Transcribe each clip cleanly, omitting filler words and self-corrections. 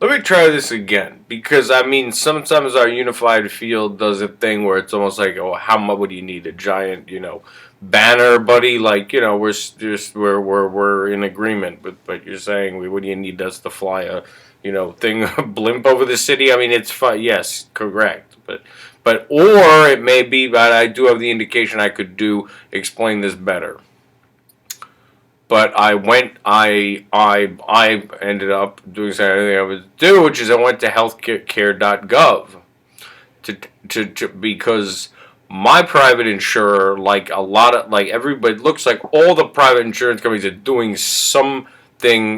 Let me try this again because I mean sometimes our unified field does a thing where it's almost like, oh, how much would you need a giant, banner, buddy? Like, we're just we're in agreement, but you're saying what do you need us to fly a, thing a blimp over the city? I mean, it's fine. Yes, correct, but or it may be, but I do have the indication I could explain this better. But I ended up doing something I was do, which is I went to healthcare.gov because my private insurer, like a lot of like everybody, looks like all the private insurance companies are doing something,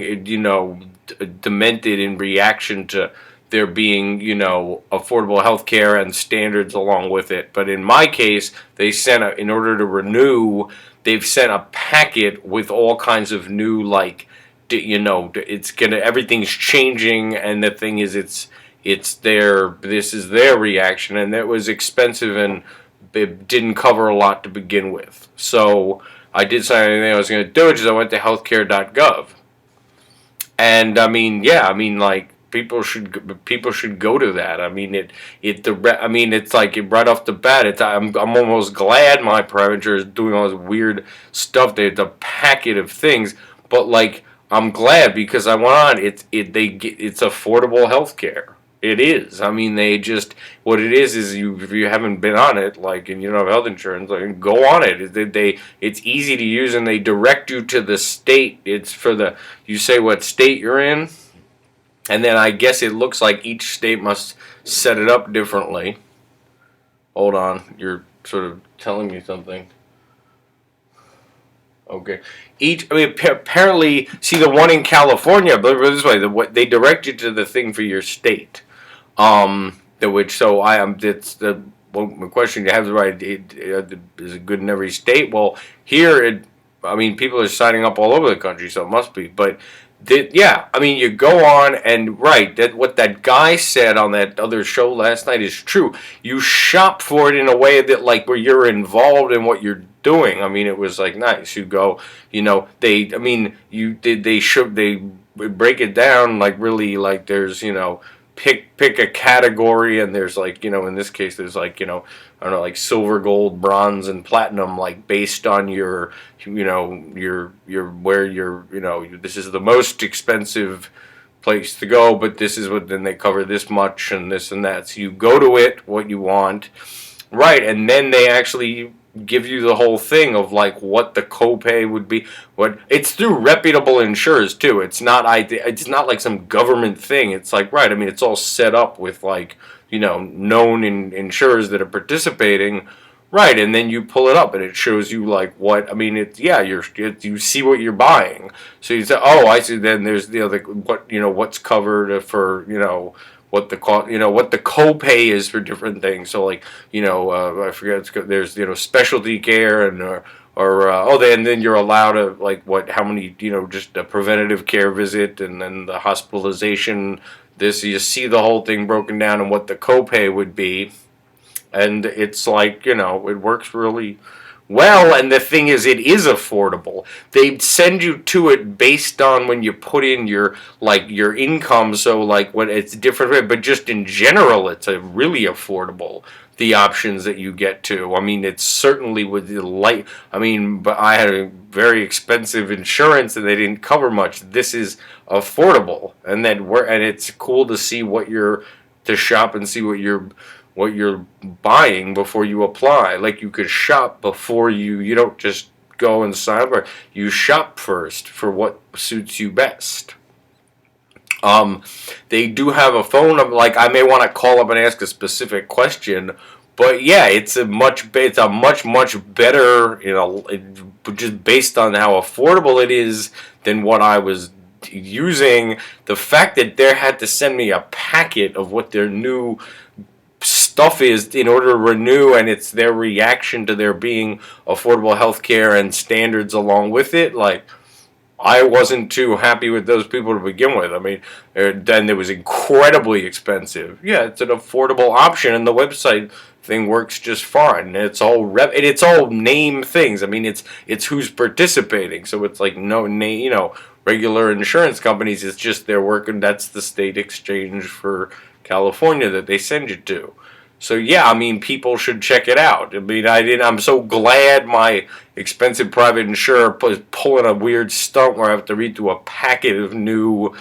demented in reaction to there being, affordable health care and standards along with it. But in my case, in order to renew, they've sent a packet with all kinds of new, like, everything's changing, and the thing is, this is their reaction, and it was expensive, and it didn't cover a lot to begin with. So I did something I was going to do, which is I went to healthcare.gov. And I mean, yeah, I mean, like, people should go to that. I mean, it's like right off the bat. I'm almost glad my private insurance is doing all this weird stuff. It's a packet of things, but like I'm glad because I went on. It's affordable health care. It is. I mean, what it is if you haven't been on it, like, and you don't have health insurance, like, go on it. It's easy to use, and they direct you to the state. You say what state you're in, and then I guess it looks like each state must set it up differently. Hold on, you're sort of telling me something. Okay. Apparently, see the one in California, but this way, they direct you to the thing for your state. It's the question you have the right. Is it good in every state? Well, here, people are signing up all over the country, so it must be. But you go on and that what that guy said on that other show last night is true. You shop for it in a way that like where you're involved in what you're doing. I mean, it was like nice. You go, they break it down like really like there's pick a category, and there's like in this case there's like I don't know, like silver, gold, bronze, and platinum, like based on your where this is the most expensive place to go, but this is what, then they cover this much and this and that. So you go to it what you want, right, and then they actually give you the whole thing of like what the copay would be. What it's through reputable insurers too. It's not like some government thing. It's like it's all set up with like known insurers that are participating, right? And then you pull it up and it shows you like what you see what you're buying. So you say, oh, I see. Then there's what's covered for what the what the copay is for different things. So like I forget. There's specialty care and then you're allowed to like how many just a preventative care visit, and then the hospitalization. You see the whole thing broken down and what the copay would be, and it's like it works really well. And the thing is, it is affordable. They send you to it based on when you put in your income. So like when it's different, but just in general, it's a really affordable. The options that you get to. I mean, it's certainly with the light. But I had a very expensive insurance and they didn't cover much. This is affordable, and it's cool to see to shop and see what you're buying before you apply. Like you could shop before you don't just go and sign up. You shop first for what suits you best. They do have a phone number. Like I may want to call up and ask a specific question, but yeah, it's a much better, just based on how affordable it is than what I was using. The fact that they had to send me a packet of what their new stuff is in order to renew, and it's their reaction to there being affordable health care and standards along with it, like. I wasn't too happy with those people to begin with. Then it was incredibly expensive. Yeah, it's an affordable option, and the website thing works just fine. And it's all and it's all name things. I mean, it's who's participating. So it's like no name, regular insurance companies. It's just they're working. That's the state exchange for California that they send you to. So yeah, I mean, people should check it out. I mean, I'm so glad my expensive private insurer is pulling a weird stunt where I have to read through a packet of new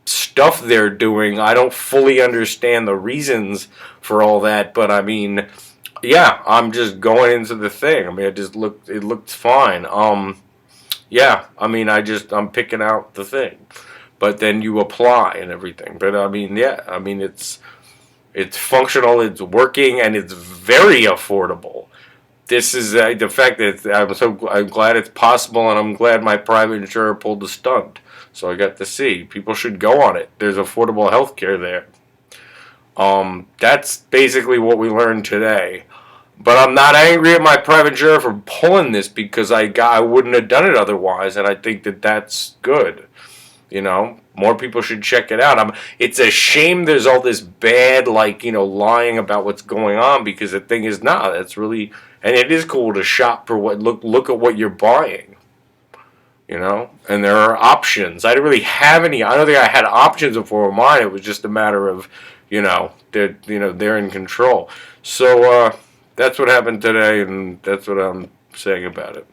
stuff they're doing. I don't fully understand the reasons for all that, but I mean, yeah, I'm just going into the thing. I mean, it looked fine. Yeah, I mean, I'm picking out the thing, but then you apply and everything. But I mean, yeah, I mean, it's functional, it's working, and it's very affordable. This is the fact that I'm glad it's possible, and I'm glad my private insurer pulled the stunt. So I got to see. People should go on it. There's affordable health care there. That's basically what we learned today. But I'm not angry at my private insurer for pulling this because I wouldn't have done it otherwise, and I think that that's good. More people should check it out. It's a shame there's all this bad, lying about what's going on, because the thing is, that's really, and it is cool to shop for look at what you're buying. And there are options. I didn't really have any. I don't think I had options before mine. It was just a matter of, they're in control. So that's what happened today, and that's what I'm saying about it.